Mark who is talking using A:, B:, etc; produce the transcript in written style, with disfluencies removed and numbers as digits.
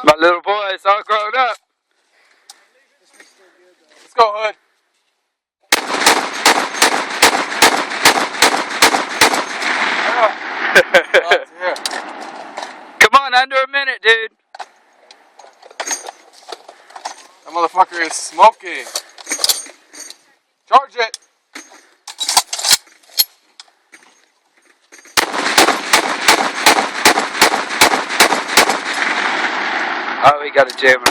A: My little boy is all grown up.
B: Let's go, Hood.
A: Come on, under a minute, dude.
B: That motherfucker is smoking. Charge it.
A: Oh, we got a jammer.